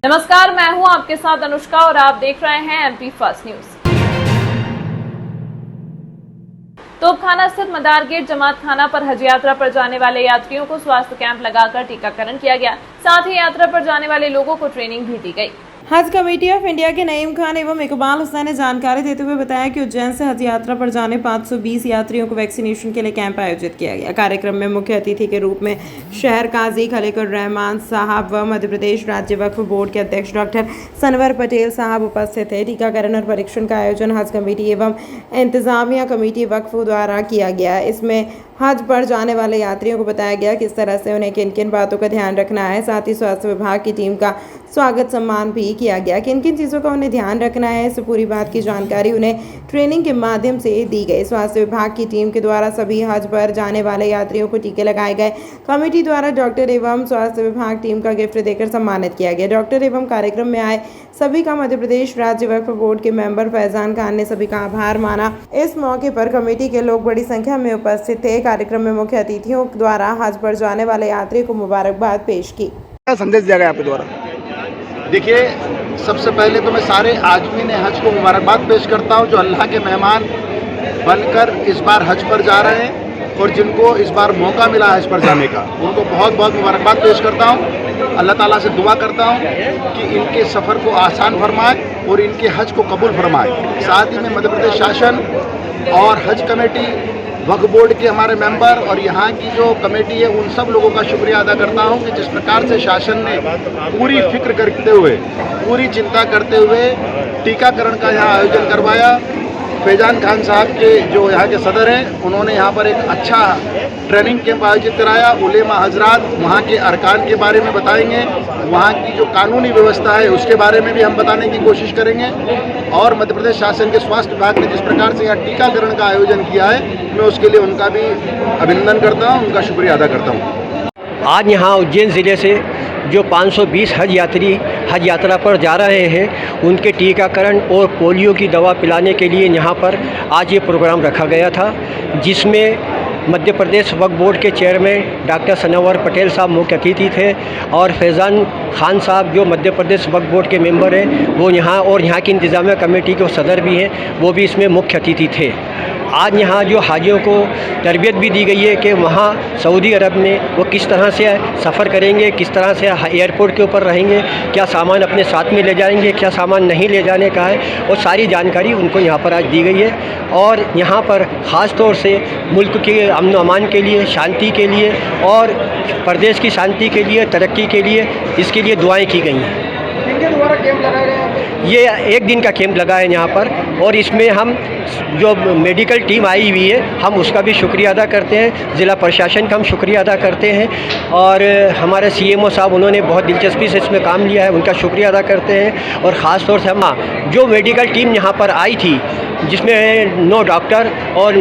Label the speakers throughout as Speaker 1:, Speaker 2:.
Speaker 1: नमस्कार, मैं हूं आपके साथ अनुष्का और आप देख रहे हैं एमपी फर्स्ट न्यूज। तोपखाना स्थित मदार गेट जमात खाना पर हज यात्रा पर जाने वाले यात्रियों को स्वास्थ्य कैंप लगाकर टीकाकरण किया गया। साथ ही यात्रा पर जाने वाले लोगों को ट्रेनिंग भी दी गई। हज कमेटी ऑफ इंडिया के नईम खान एवं इकबाल हुसैन ने जानकारी देते हुए बताया कि उज्जैन से हज यात्रा पर जाने 520 यात्रियों को वैक्सीनेशन के लिए कैंप आयोजित किया गया। कार्यक्रम में मुख्य अतिथि के रूप में शहर काजी खलीकुर रहमान साहब व मध्य प्रदेश राज्य वक्फ बोर्ड के अध्यक्ष डॉक्टर सनवर पटेल साहब उपस्थित थे। टीकाकरण और परीक्षण का आयोजन हज कमेटी एवं इंतजामिया कमेटी वक्फ द्वारा किया गया। इसमें हज पर जाने वाले यात्रियों को बताया गया किस तरह से उन्हें किन किन बातों का ध्यान रखना है। साथ ही स्वास्थ्य विभाग की टीम का स्वागत सम्मान भी किया गया। किन किन चीज़ों का उन्हें ध्यान रखना है, इस पूरी बात की जानकारी उन्हें ट्रेनिंग के माध्यम से दी गई। स्वास्थ्य विभाग की टीम के द्वारा सभी हज पर जाने वाले यात्रियों को टीके लगाए गए। कमेटी द्वारा डॉक्टर एवं स्वास्थ्य विभाग टीम का गिफ्ट देकर सम्मानित किया गया। डॉक्टर एवं कार्यक्रम में आए सभी का मध्य प्रदेश राज्य वक्फ बोर्ड के मेंबर फैजान खान ने सभी का आभार माना। इस मौके पर कमेटी के लोग बड़ी संख्या में उपस्थित थे। कार्यक्रम में मुख्य अतिथियों द्वारा हज पर जाने वाले यात्री को मुबारकबाद पेश की।
Speaker 2: क्या संदेश दिया गया आपके द्वारा?
Speaker 3: देखिए, सबसे पहले तो मैं सारे आज़मीन हज को मुबारकबाद पेश करता हूं जो अल्लाह के मेहमान बनकर इस बार हज पर जा रहे हैं और जिनको इस बार मौका मिला हज पर जाने का, उनको बहुत बहुत मुबारकबाद पेश करता हूं। अल्लाह ताला से दुआ करता हूं कि इनके सफ़र को आसान फरमाए और इनके हज को कबूल फरमाए। साथ ही में मध्य प्रदेश शासन और हज कमेटी, वक्फ बोर्ड के हमारे मेंबर और यहाँ की जो कमेटी है, उन सब लोगों का शुक्रिया अदा करता हूँ कि जिस प्रकार से शासन ने पूरी फिक्र करते हुए, पूरी चिंता करते हुए टीकाकरण का यहाँ आयोजन करवाया। फैजान खान साहब के जो यहाँ के सदर हैं, उन्होंने यहाँ पर एक अच्छा ट्रेनिंग कैंप आयोजित कराया। उलेमा हजरात वहाँ के अरकान के बारे में बताएंगे, वहाँ की जो कानूनी व्यवस्था है उसके बारे में भी हम बताने की कोशिश करेंगे। और मध्य प्रदेश शासन के स्वास्थ्य विभाग ने जिस प्रकार से यहाँ टीकाकरण का आयोजन किया है, मैं उसके लिए उनका भी अभिनंदन करता हूँ, उनका शुक्रिया अदा करता हूँ।
Speaker 4: आज यहाँ उज्जैन ज़िले से जो 520 हज यात्री हज यात्रा पर जा रहे हैं, उनके टीकाकरण और पोलियो की दवा पिलाने के लिए यहाँ पर आज ये प्रोग्राम रखा गया था, जिसमें मध्य प्रदेश वक्फ बोर्ड के चेयरमैन डॉक्टर सनवर पटेल साहब मुख्य अतिथि थे और फैज़ान खान साहब जो मध्य प्रदेश वक्फ बोर्ड के मेंबर हैं वो यहाँ, और यहाँ की इंतज़ामिया कमेटी के सदर भी हैं, वो भी इसमें मुख्य अतिथि थे। आज यहाँ जो हाजियों को तरबियत भी दी गई है कि वहाँ सऊदी अरब में वो किस तरह से सफ़र करेंगे, किस तरह से एयरपोर्ट के ऊपर रहेंगे, क्या सामान अपने साथ में ले जाएंगे, क्या सामान नहीं ले जाने का है, और सारी जानकारी उनको यहाँ पर आज दी गई है। और यहाँ पर ख़ास तौर से मुल्क के अमन अमान के लिए, शांति के लिए और प्रदेश की शांति के लिए, तरक्की के लिए, इसके लिए दुआएँ की गई हैं।
Speaker 2: इनके द्वारा कैंप लगाए गए?
Speaker 4: ये एक दिन का कैंप लगा है यहाँ पर, और इसमें हम जो मेडिकल टीम आई हुई है, हम उसका भी शुक्रिया अदा करते हैं। ज़िला प्रशासन का हम शुक्रिया अदा करते हैं, और हमारे सीएमओ साहब, उन्होंने बहुत दिलचस्पी से इसमें काम लिया है, उनका शुक्रिया अदा करते हैं। और ख़ास तौर से हम जो मेडिकल टीम यहाँ पर आई थी, जिसमें 9 डॉक्टर और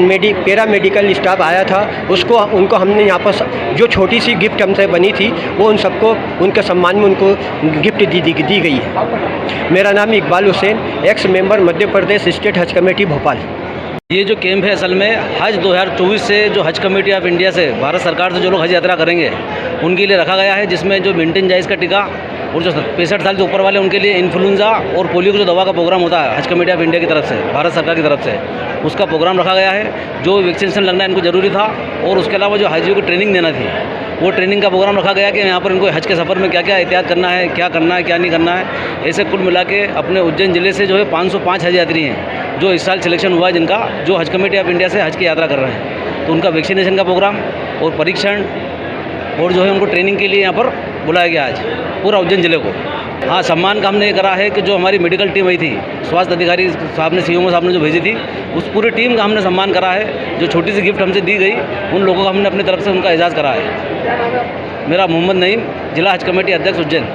Speaker 4: पैरा मेडिकल स्टाफ आया था, उनको हमने यहाँ पर जो छोटी सी गिफ्ट हमसे बनी थी, वो उन सबको उनके सम्मान में उनको गिफ्ट दी गई है। मेरा नाम Iqbal Hussain, x member Madhya Pradesh state हज कमेटी भोपाल।
Speaker 5: ये जो कैंप है असल में हज 2024 से जो हज कमेटी ऑफ इंडिया से, भारत सरकार से जो लोग हज यात्रा करेंगे उनके लिए रखा गया है, जिसमें जो मेंटेन जाइज का टीका और जो 65 साल से ऊपर वाले उनके लिए इन्फ्लुएंजा और पोलियो की जो दवा का प्रोग्राम होता है हज कमेटी ऑफ इंडिया की तरफ से, भारत सरकार की तरफ से, उसका प्रोग्राम रखा गया है। जो वैक्सीनेशन लगना इनको ज़रूरी था, और उसके अलावा जो हाजियों को ट्रेनिंग देना थी, वो ट्रेनिंग का प्रोग्राम रखा गया कि यहाँ पर इनको हज के सफ़र में क्या क्या एहतियात करना है, क्या करना है, क्या नहीं करना है। ऐसे कुल मिला के अपने उज्जैन ज़िले से जो है 505 हज यात्री हैं जो इस साल सिलेक्शन हुआ है, जिनका जो हज कमेटी ऑफ इंडिया से हज की यात्रा कर रहे हैं। तो उनका वैक्सीनेशन का प्रोग्राम और परीक्षण और जो है उनको ट्रेनिंग के लिए यहाँ पर बुलाया गया आज पूरा उज्जैन ज़िले को। हाँ, सम्मान का हमने ये करा है कि जो हमारी मेडिकल टीम आई थी, स्वास्थ्य अधिकारी साहब ने, सीएमओ साहब ने जो भेजी थी, उस पूरी टीम का हमने सम्मान करा है। जो छोटी सी गिफ्ट हमसे दी गई, उन लोगों का हमने अपनी तरफ से उनका एजाज़ करा है। मेरा मोहम्मद नईम, जिला हज कमेटी अध्यक्ष उज्जैन।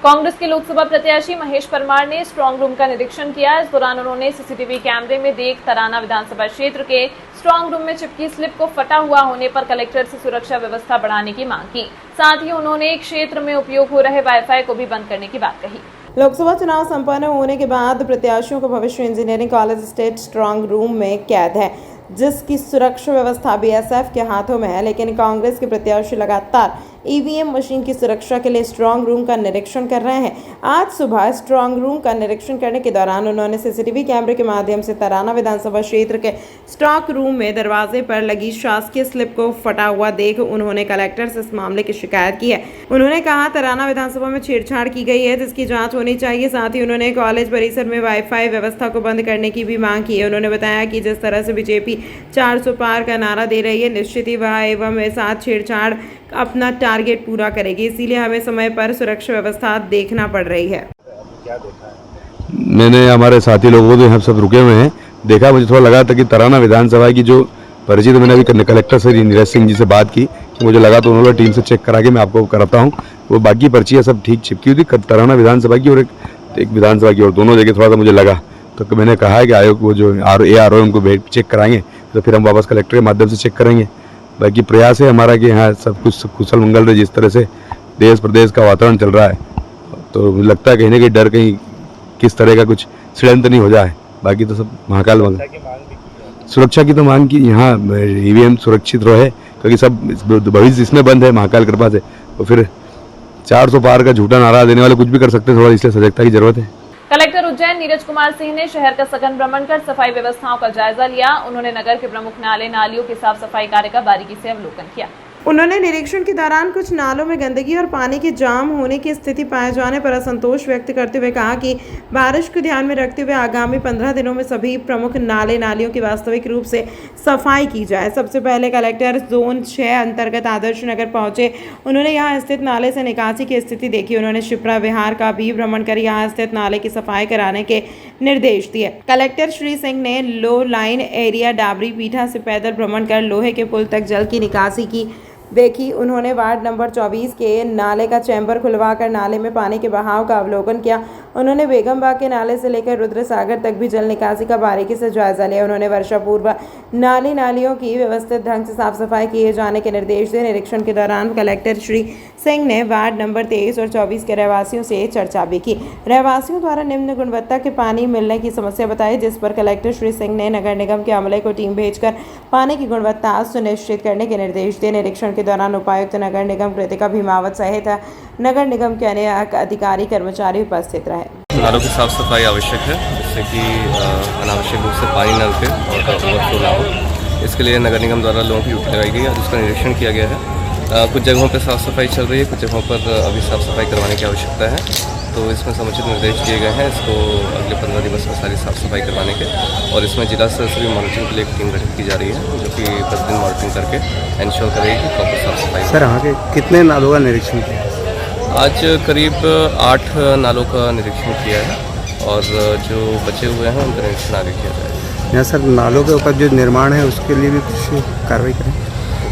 Speaker 1: कांग्रेस के लोकसभा प्रत्याशी महेश परमार ने स्ट्रांग रूम का निरीक्षण किया। इस दौरान उन्होंने सीसीटीवी कैमरे में देख तराना विधानसभा क्षेत्र के स्ट्रांग रूम में चिपकी स्लिप को फटा हुआ होने पर कलेक्टर से सुरक्षा व्यवस्था बढ़ाने की मांग की। साथ ही उन्होंने क्षेत्र में उपयोग हो रहे वाईफाई को भी बंद करने की बात कही। लोकसभा चुनाव संपन्न होने के बाद प्रत्याशियों को भविष्य engineering college state strong room में कैद है, जिसकी सुरक्षा व्यवस्था बीएसएफ के हाथों में है, लेकिन कांग्रेस के प्रत्याशी लगातार
Speaker 6: ईवीएम मशीन की सुरक्षा के लिए स्ट्रांग रूम का निरीक्षण कर रहे हैं। आज सुबह स्ट्रांग रूम का निरीक्षण करने के दौरान उन्होंने सीसीटीवी कैमरे के माध्यम से तराना विधानसभा क्षेत्र के स्टॉक रूम में दरवाजे पर लगी शासकीय स्लिप को फटा हुआ देख उन्होंने कलेक्टर से इस मामले की शिकायत की है। उन्होंने कहा तराना विधानसभा में छेड़छाड़ की गई है जिसकी जांच होनी चाहिए। साथ ही उन्होंने कॉलेज परिसर में वाईफाई व्यवस्था को बंद करने की भी मांग की है। उन्होंने बताया कि जिस तरह से बीजेपी 400 पार का नारा दे रही है, निश्चित ही वह एवं साथ छेड़छाड़ अपना टारगेट पूरा करेगी, इसीलिए हमें समय पर सुरक्षा व्यवस्था देखना पड़ रही है।
Speaker 7: मैंने हमारे साथी लोगों को यहाँ सब रुके हुए हैं देखा, मुझे थोड़ा लगा था कि तराना विधानसभा की जो परिचित, मैंने अभी कलेक्टर से नीरज सिंह जी से बात की कि मुझे लगा तो उन्होंने टीम से चेक करा के मैं आपको कराता हूँ, वो बाकी पर्चियाँ सब ठीक चिपकी हुई थी तराना विधानसभा की और एक विधानसभा की, और दोनों जगह थोड़ा सा मुझे लगा तो मैंने कहा है कि आयोग वो जो ARO उनको चेक कराएंगे तो फिर हम वापस कलेक्टर के माध्यम से चेक करेंगे। बाकी प्रयास है हमारा कि यहाँ सब कुछ कुशल मंगल रहे। जिस तरह से देश प्रदेश का वातावरण चल रहा है तो मुझे लगता है कहीं ना कहीं डर कहीं किस तरह का कुछ षड्यंत्र नहीं हो जाए। बाकी तो सब महाकाल सुरक्षा की तो मांग की यहाँ ईवीएम सुरक्षित रहे, क्योंकि सब भविष्य इसमें बंद है महाकाल कृपा से, तो फिर 400 पार का झूठा नारा देने वाले कुछ भी कर सकते हैं, थोड़ा इसलिए सजगता की जरूरत है।
Speaker 1: कलेक्टर उज्जैन नीरज कुमार सिंह ने शहर का सघन भ्रमण कर सफाई व्यवस्थाओं का जायजा लिया। उन्होंने नगर के प्रमुख नाले नालियों के साफ सफाई कार्य का बारीकी से अवलोकन किया।
Speaker 6: उन्होंने निरीक्षण के दौरान कुछ नालों में गंदगी और पानी के जाम होने की स्थिति पाए जाने पर असंतोष व्यक्त करते हुए कहा कि बारिश को ध्यान में रखते हुए आगामी 15 दिनों में सभी प्रमुख नाले नालियों की वास्तविक रूप से सफाई की जाए। सबसे पहले कलेक्टर जोन 6 अंतर्गत आदर्श नगर पहुंचे। उन्होंने यहां स्थित नाले से निकासी की स्थिति देखी। उन्होंने शिप्रा विहार का भी भ्रमण कर यहां स्थित नाले की सफाई कराने के निर्देश दिए। कलेक्टर श्री सिंह ने लो लाइन एरिया डाबरी पीठा से पैदल भ्रमण कर लोहे के पुल तक जल की निकासी की देखी। उन्होंने वार्ड नंबर 24 के नाले का चैम्बर खुलवाकर नाले में पानी के बहाव का अवलोकन किया। उन्होंने बेगमबाग के नाले से लेकर रुद्र सागर तक भी जल निकासी का बारीकी से जायजा लिया। उन्होंने वर्षा पूर्व नाली नालियों की व्यवस्थित ढंग से साफ सफाई किए जाने के निर्देश दिए। निरीक्षण के दौरान कलेक्टर श्री सिंह ने वार्ड नंबर 23 और 24 के रहवासियों से चर्चा भी की। रहवासियों द्वारा निम्न गुणवत्ता के पानी मिलने की समस्या बताई, जिस पर कलेक्टर श्री सिंह ने नगर निगम के अमले को टीम भेजकर पानी की गुणवत्ता सुनिश्चित करने के निर्देश दिए। निरीक्षण के दौरान उपायुक्त नगर निगम कृतिका भीमावत सहित नगर निगम के अन्य अधिकारी कर्मचारी उपस्थित रहे।
Speaker 8: नालों की साफ सफाई आवश्यक है, जिससे कि अनावश्यक रूप से पानी नल पे ओवरफ्लो ना हो। इसके लिए नगर निगम द्वारा लोगों की ड्यूटी लगाई गई है, जिसका निरीक्षण किया गया है। कुछ जगहों पर साफ सफाई चल रही है, कुछ जगहों पर अभी साफ सफाई करवाने की आवश्यकता है, तो इसमें समुचित निर्देश दिए गए हैं इसको अगले 15 दिवस में सारी साफ सफाई करवाने के। और इसमें जिला स्तर से भी मॉनिटरिंग के लिए एक टीम गठित की जा रही है, जो कि प्रतिदिन मॉनिटरिंग करके इंश्योर करेगी कि प्रॉपर साफ सफाई।
Speaker 2: सर यहाँ के कितने नालों का निरीक्षण किया?
Speaker 8: आज करीब 8 नालों का निरीक्षण किया है और जो बचे हुए हैं उनका निरीक्षण आगे किया जाएगा।
Speaker 2: यहाँ सर नालों के ऊपर जो निर्माण है उसके लिए भी कुछ कार्रवाई करें?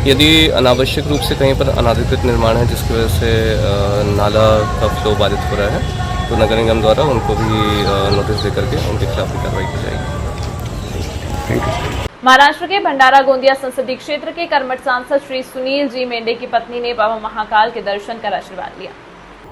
Speaker 8: यदि अनावश्यक रूप से कहीं पर अनाधिकृत निर्माण है जिसकी वजह से नाला का फ्लो बाधित हो रहा है, तो नगर निगम द्वारा उनको भी नोटिस दे करके उनके खिलाफ भी कार्रवाई की जाएगी।
Speaker 2: Thank you.
Speaker 1: महाराष्ट्र के भंडारा गोंदिया संसदीय क्षेत्र के कर्मठ सांसद श्री सुनील जी मेंढे की पत्नी ने बाबा महाकाल के दर्शन कर आशीर्वाद लिया।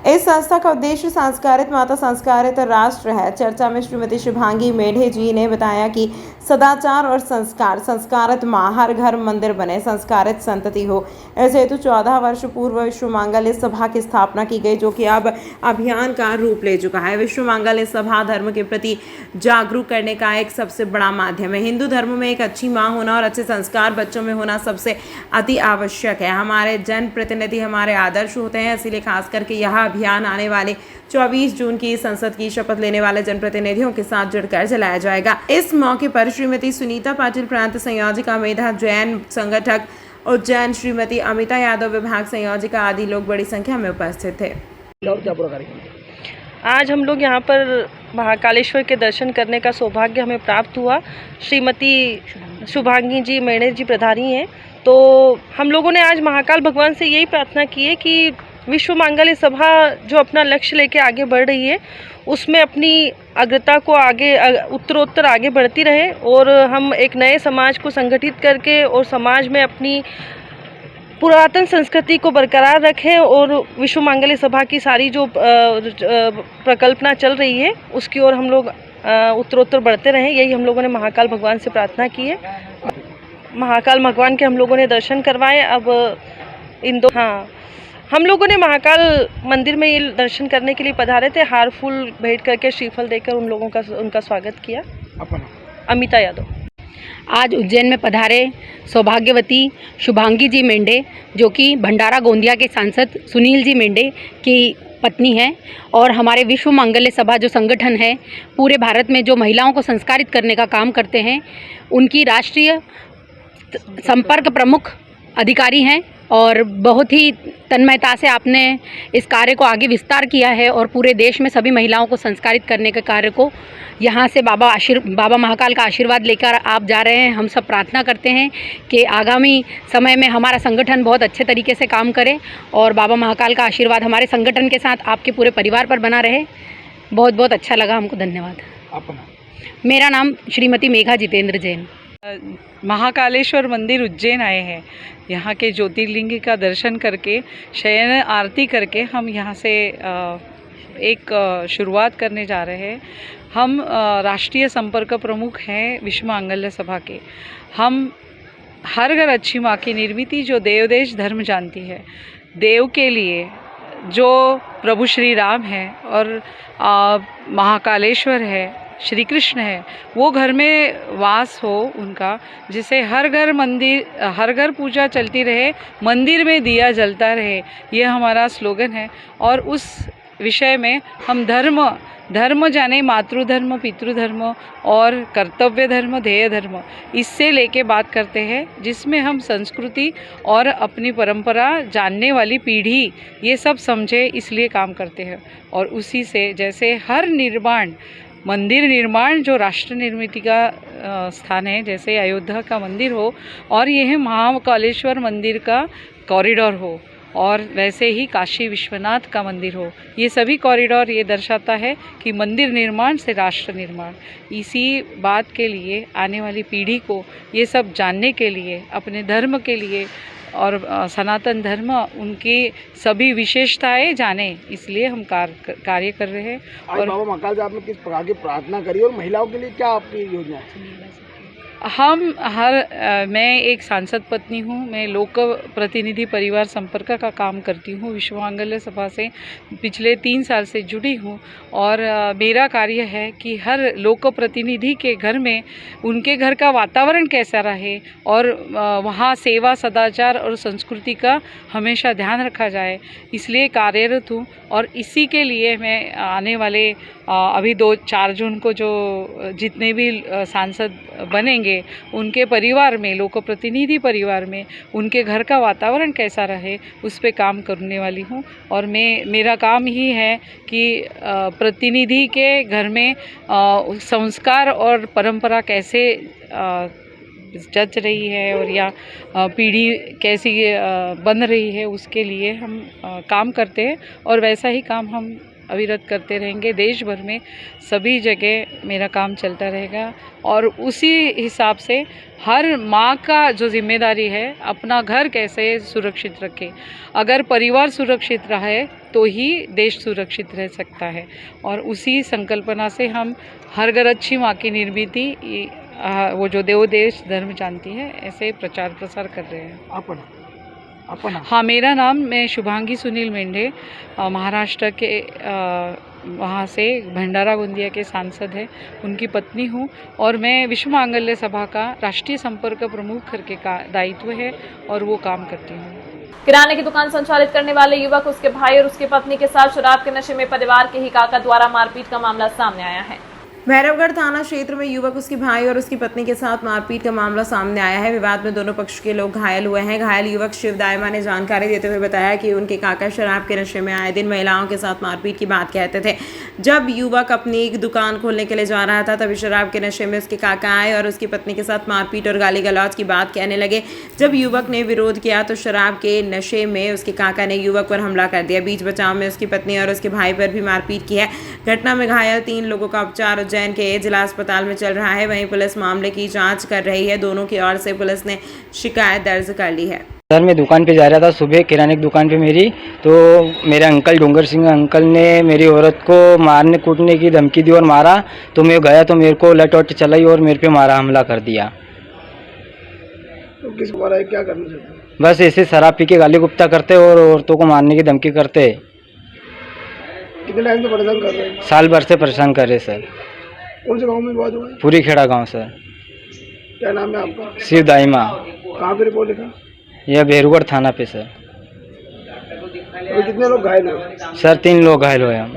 Speaker 1: इस संस्था का उद्देश्य संस्कारित माता संस्कारित राष्ट्र है। चर्चा में श्रीमती शुभांगी मेढे जी ने बताया कि सदाचार और संस्कार, संस्कारित माँ, हर घर मंदिर बने, संस्कारित संतति हो। इस हेतु 14 वर्ष पूर्व विश्व मांगल्य सभा की स्थापना की गई, जो कि अब अभियान का रूप ले चुका है। विश्व मांगल्य सभा धर्म के प्रति जागरूक करने का एक सबसे बड़ा माध्यम है। हिंदू धर्म में एक अच्छी माँ होना और अच्छे संस्कार बच्चों में होना सबसे अति आवश्यक है। हमारे जनप्रतिनिधि हमारे आदर्श होते हैं, इसीलिए खास करके यह अभियान आने वाले 24 जून की संसद की शपथ लेने वाले जनप्रतिनिधियों के साथ जुड़कर चलाया जाएगा। इस मौके पर श्रीमती सुनीता पाटिल प्रांत संयोजिका मेधा जैन संगठक उज्जैन, श्रीमती अमिता यादव विभाग संयोजिका आदि लोग बड़ी संख्या में उपस्थित थे।
Speaker 9: आज हम लोग यहाँ पर महाकालेश्वर के दर्शन करने का सौभाग्य हमें प्राप्त हुआ। श्रीमती शुभांगी जी मेढे जी प्रधानी हैं, तो हम लोगों ने आज महाकाल भगवान से यही प्रार्थना की है कि विश्व मांगल्य सभा जो अपना लक्ष्य लेके आगे बढ़ रही है, उसमें अपनी अग्रता को आगे उत्तरोत्तर आगे बढ़ती रहे और हम एक नए समाज को संगठित करके और समाज में अपनी पुरातन संस्कृति को बरकरार रखें और विश्व मांगल्य सभा की सारी जो प्रकल्पना चल रही है उसकी ओर हम लोग उत्तरोत्तर बढ़ते रहें। यही हम लोगों ने महाकाल भगवान से प्रार्थना की है। महाकाल भगवान के हम लोगों ने दर्शन करवाए। अब हम लोगों ने महाकाल मंदिर में ये दर्शन करने के लिए पधारे थे, हार फूल भेंट करके श्रीफल देकर उन लोगों का उनका स्वागत किया। अमिता यादव।
Speaker 10: आज उज्जैन में पधारे सौभाग्यवती शुभांगी जी मेंढे, जो कि भंडारा गोंदिया के सांसद सुनील जी मेंढे की पत्नी हैं, और हमारे विश्व मांगल्य सभा जो संगठन है पूरे भारत में जो महिलाओं को संस्कारित करने का काम करते हैं, उनकी राष्ट्रीय संपर्क प्रमुख अधिकारी हैं। और बहुत ही तन्मयता से आपने इस कार्य को आगे विस्तार किया है और पूरे देश में सभी महिलाओं को संस्कारित करने के कार्य को यहाँ से बाबा महाकाल का आशीर्वाद लेकर आप जा रहे हैं। हम सब प्रार्थना करते हैं कि आगामी समय में हमारा संगठन बहुत अच्छे तरीके से काम करे और बाबा महाकाल का आशीर्वाद हमारे संगठन के साथ आपके पूरे परिवार पर बना रहे। बहुत बहुत अच्छा लगा हमको, धन्यवाद। मेरा नाम श्रीमती मेघा जितेंद्र जैन।
Speaker 11: महाकालेश्वर मंदिर उज्जैन आए हैं। यहाँ के ज्योतिर्लिंग का दर्शन करके, शयन आरती करके हम यहाँ से एक शुरुआत करने जा रहे हैं। हम राष्ट्रीय संपर्क प्रमुख हैं विश्व मांगल्य सभा के। हम हर घर अच्छी माँ की निर्मिति जो देव देश धर्म जानती है, देव के लिए जो प्रभु श्री राम है और महाकालेश्वर है, श्री कृष्ण है, वो घर में वास हो उनका, जिसे हर घर मंदिर, हर घर पूजा चलती रहे, मंदिर में दिया जलता रहे, ये हमारा स्लोगन है। और उस विषय में हम धर्म जाने, मातृधर्म, पितृधर्म और कर्तव्य धर्म, ध्येय धर्म, इससे लेके बात करते हैं, जिसमें हम संस्कृति और अपनी परंपरा जानने वाली पीढ़ी ये सब समझे, इसलिए काम करते हैं। और उसी से जैसे हर निर्माण, मंदिर निर्माण जो राष्ट्र निर्मिति का स्थान है, जैसे अयोध्या का मंदिर हो और यह महाकालेश्वर मंदिर का कॉरिडोर हो, और वैसे ही काशी विश्वनाथ का मंदिर हो, ये सभी कॉरिडोर ये दर्शाता है कि मंदिर निर्माण से राष्ट्र निर्माण। इसी बात के लिए आने वाली पीढ़ी को ये सब जानने के लिए, अपने धर्म के लिए और सनातन धर्म उनकी सभी विशेषताएं जाने, इसलिए हम कार्य कर रहे हैं। और
Speaker 12: बाबा महाकाल से आपने किस प्रकार की प्रार्थना करी और महिलाओं के लिए क्या आपकी योजना है?
Speaker 11: मैं एक सांसद पत्नी हूँ। मैं लोक प्रतिनिधि परिवार संपर्क का काम करती हूँ। विश्व मांगल्य सभा से पिछले 3 साल से जुड़ी हूँ और मेरा कार्य है कि हर लोक प्रतिनिधि के घर में उनके घर का वातावरण कैसा रहे और वहाँ सेवा, सदाचार और संस्कृति का हमेशा ध्यान रखा जाए, इसलिए कार्यरत हूँ। और इसी के लिए मैं आने वाले अभी 2-4 जून को जो जितने भी सांसद बनेंगे उनके परिवार में, लोक प्रतिनिधि परिवार में उनके घर का वातावरण कैसा रहे, उस पे काम करने वाली हूँ। और मेरा काम ही है कि प्रतिनिधि के घर में संस्कार और परंपरा कैसे जच रही है और या पीढ़ी कैसी बन रही है, उसके लिए हम काम करते हैं और वैसा ही काम हम अविरत करते रहेंगे। देश भर में सभी जगह मेरा काम चलता रहेगा और उसी हिसाब से हर माँ का जो जिम्मेदारी है, अपना घर कैसे सुरक्षित रखे। अगर परिवार सुरक्षित रहे तो ही देश सुरक्षित रह सकता है। और उसी संकल्पना से हम हर घर अच्छी माँ की निर्मिति, वो जो देव देश धर्म जानती है, ऐसे प्रचार प्रसार कर रहे हैं। हाँ, मेरा नाम, मैं शुभांगी सुनील मेंढे, महाराष्ट्र के वहाँ से भंडारा गोंदिया के सांसद हैं, उनकी पत्नी हूँ और मैं विश्व मांगल्य सभा का राष्ट्रीय संपर्क प्रमुख करके का दायित्व है और वो काम करती हूँ।
Speaker 1: किराने की दुकान संचालित करने वाले युवक, उसके भाई और उसकी पत्नी के साथ शराब के नशे में परिवार के ही काका द्वारा मारपीट का मामला सामने आया है।
Speaker 6: भैरवगढ़ थाना क्षेत्र में युवक, उसकी भाई और उसकी पत्नी के साथ मारपीट का मामला सामने आया है। विवाद में दोनों पक्ष के लोग घायल हुए हैं। घायल युवक शिव दायमा ने जानकारी देते हुए बताया कि उनके काका शराब के नशे में आए दिन महिलाओं के साथ मारपीट की बात कहते थे। जब युवक अपनी एक दुकान खोलने के लिए जा रहा था, तभी शराब के नशे में उसके काका आए और उसकी पत्नी के साथ मारपीट और गाली गलौज की बात कहने लगे। जब युवक ने विरोध किया तो शराब के नशे में उसके काका ने युवक पर हमला कर दिया। बीच बचाव में उसकी पत्नी और उसके भाई पर भी मारपीट की है। घटना में घायल 3 लोगों का उपचार उज्जैन के जिला अस्पताल में चल रहा है। वहीं पुलिस मामले की जांच कर रही है। दोनों की ओर से पुलिस ने शिकायत दर्ज कर ली है।
Speaker 13: सर, मैं दुकान पे जा रहा था सुबह, किराने की दुकान पे मेरी, तो मेरे अंकल डोंगर सिंह अंकल ने मेरी औरत को मारने कूटने की धमकी दी और मारा। तो मैं गया तो मेरे को लट वट चलाई और मेरे पे मारा, हमला कर दिया।
Speaker 12: तो किस बारे क्या करना चाहते हैं?
Speaker 13: बस ऐसे शराब पी के गाली गुप्ता करते और औरतों को मारने की धमकी करते।
Speaker 12: कितने टाइम से परेशान कर रहे हैं?
Speaker 13: साल भर से परेशान कर रहे सर।
Speaker 12: कौन से गांव में बात हुई?
Speaker 13: पूरी खेड़ा गांव सर।
Speaker 12: क्या नाम है आपका?
Speaker 13: शिव दाईमा।
Speaker 12: कहाँ पे रिपोर्ट लिखा?
Speaker 13: यह भेरूगढ़ थाना पे सर।
Speaker 12: अभी कितने लोग घायल हुए?
Speaker 13: सर 3 लोग घायल हुए हम।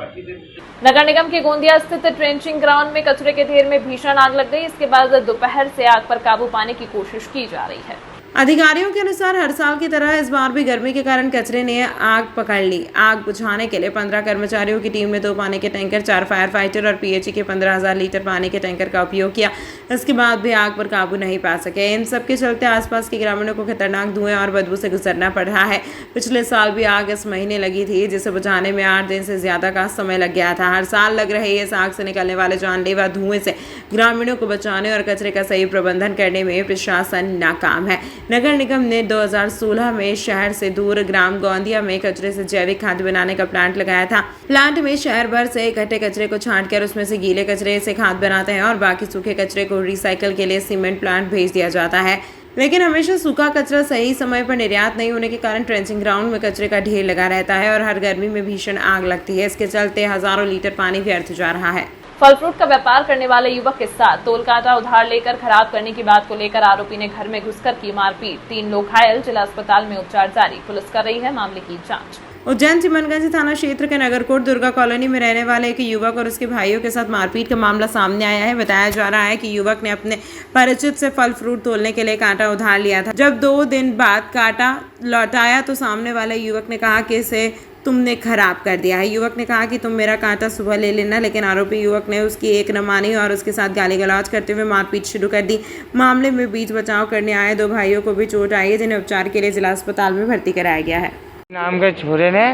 Speaker 1: नगर निगम के गोंदिया स्थित ट्रेंचिंग ग्राउंड में कचरे के ढेर में भीषण आग लग गई। इसके बाद दोपहर से आग पर काबू पाने की कोशिश की जा रही है।
Speaker 6: अधिकारियों के अनुसार हर साल की तरह इस बार भी गर्मी के कारण कचरे ने आग पकड़ ली। आग बुझाने के लिए 15 कर्मचारियों की टीम ने 2 पानी के टैंकर, 4 फायर फाइटर और पीएचई के 15,000 लीटर पानी के टैंकर का उपयोग किया। इसके बाद भी आग पर काबू नहीं पा सके। इन सब के चलते आसपास के ग्रामीणों को खतरनाक धुएं और बदबू से गुजरना पड़ रहा है। पिछले साल भी आग इस महीने लगी थी, जिसे बुझाने में 8 दिन से ज्यादा का समय लग गया था। हर साल लग रहे इस आग से निकलने वाले जानलेवा धुएं से ग्रामीणों को बचाने और कचरे का सही प्रबंधन करने में प्रशासन नाकाम है। नगर निगम ने 2016 में शहर से दूर ग्राम गोंदिया में कचरे से जैविक खाद बनाने का प्लांट लगाया था। प्लांट में शहर भर से इकट्ठे कचरे को छांटकर उसमें से गीले कचरे से खाद बनाते हैं और बाकी सूखे कचरे को रिसाइकल के लिए सीमेंट प्लांट भेज दिया जाता है। लेकिन हमेशा सूखा कचरा सही समय पर निर्यात नहीं होने के कारण ट्रेंचिंग ग्राउंड में कचरे का ढेर लगा रहता है और हर गर्मी में भीषण आग लगती है। इसके चलते हजारों लीटर पानी व्यर्थ जा रहा है।
Speaker 1: फल फ्रूट का व्यापार करने वाले युवक के साथ तोल कांटा उधार लेकर खराब करने की बात को लेकर आरोपी ने घर में घुसकर की मारपीट। 3 लोग घायल, जिला अस्पताल में उपचार जारी। पुलिस कर रही है मामले की जांच।
Speaker 6: उज्जैन चिमनगंज थाना क्षेत्र के नगरकोट दुर्गा कॉलोनी में रहने वाले एक युवक और उसके भाइयों के साथ मारपीट का मामला सामने आया है। बताया जा रहा है कि युवक ने अपने परिचित से फल फ्रूट तोलने के लिए कांटा उधार लिया था। जब 2 दिन बाद कांटा लौटाया तो सामने वाले युवक ने कहा कि इसे तुमने खराब कर दिया है। युवक ने कहा कि तुम मेरा कांटा सुबह ले लेना, लेकिन आरोपी युवक ने उसकी एक न मानी और उसके साथ गाली गलौज करते हुए मारपीट शुरू कर दी। मामले में बीच बचाव करने आए 2 भाइयों को भी चोट आई है, जिन्हें उपचार के लिए जिला अस्पताल में भर्ती कराया गया है।
Speaker 13: नाम के छोरे ने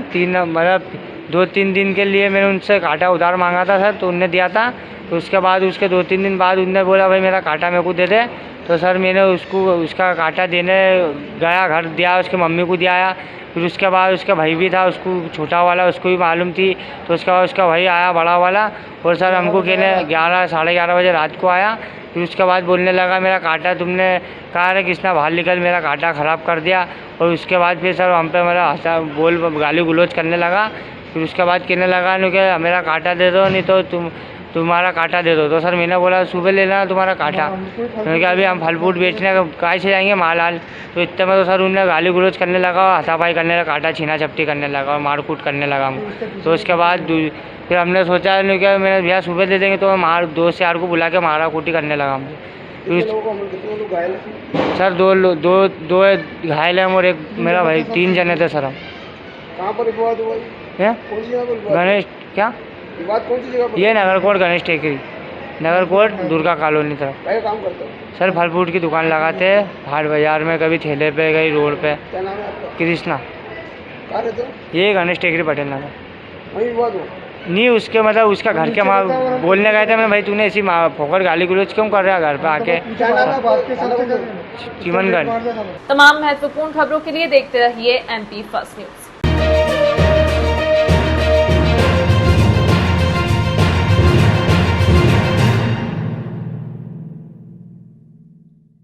Speaker 13: 2-3 दिन के लिए मैंने उनसे कांटा उधार मांगा था सर, तो उनने दिया था। तो उसके बाद उसके 2-3 दिन बाद उनने बोला भाई मेरा कांटा मेरे को दे दे। तो सर मैंने उसका कांटा देने गया, घर दिया, उसकी मम्मी को दिया। फिर उसके बाद उसका भाई भी था, उसको छोटा वाला उसको भी मालूम थी। तो उसके बाद उसका भाई आया बड़ा वाला और सर हमको कहने 11 साढ़े 11 बजे रात को आया। फिर उसके बाद बोलने लगा मेरा कांटा तुमने कहा है किसने बाहर निकल, मेरा कांटा ख़राब कर दिया। और उसके बाद फिर सर हम पे मेरा गाली गुलोच करने लगा। फिर उसके बाद कहने लगा कि मेरा कांटा दे दो, नहीं तो तुम्हारा कांटा दे दो। तो सर मैंने बोला सुबह ले लेना तुम्हारा कांटा, क्योंकि अभी हम फल फ्रूट बेचने काय से जाएंगे माल हाल। तो इतने में तो सर उन्हें गाली गुलोच करने लगा, हाथापाई करने लगा, कांटा छीना झपटी करने लगा और मारकूट करने लगा हम। तो उसके बाद फिर हमने सोचा नहीं कि मैं भैया सुबह दे देंगे, तो दोस्त यार को बुला के मारा कूटी करने लगा हम। सर 2 घायल हैं और एक मेरा भाई, 3 जने थे सर हम।
Speaker 12: कहाँ पर बात हुई?
Speaker 13: गणेश क्या
Speaker 12: ये बात कौन सी जगह पर?
Speaker 13: ये नगरकोट गणेश टेकरी, नगरकोट दुर्गा कॉलोनी तरफ।
Speaker 12: क्या काम करते हो?
Speaker 13: सर फल फ्रूट की दुकान लगाते हैं हाट बाजार में, कभी ठेले पे कभी रोड पे।
Speaker 12: क्या नाम है आपका?
Speaker 13: कृष्णा।
Speaker 12: कहाँ रहते हो?
Speaker 13: ये गणेश टेकरी पटेल नगर।
Speaker 12: वहीं बात हो?
Speaker 13: नहीं उसके मतलब उसका घर के बोलने गए थे मैं भाई तूने ऐसी फोकट गाली गुलोच क्यों कर रहा है घर पे आके।
Speaker 1: तमाम महत्वपूर्ण खबरों के लिए देखते रहिए MP फर्स्ट न्यूज।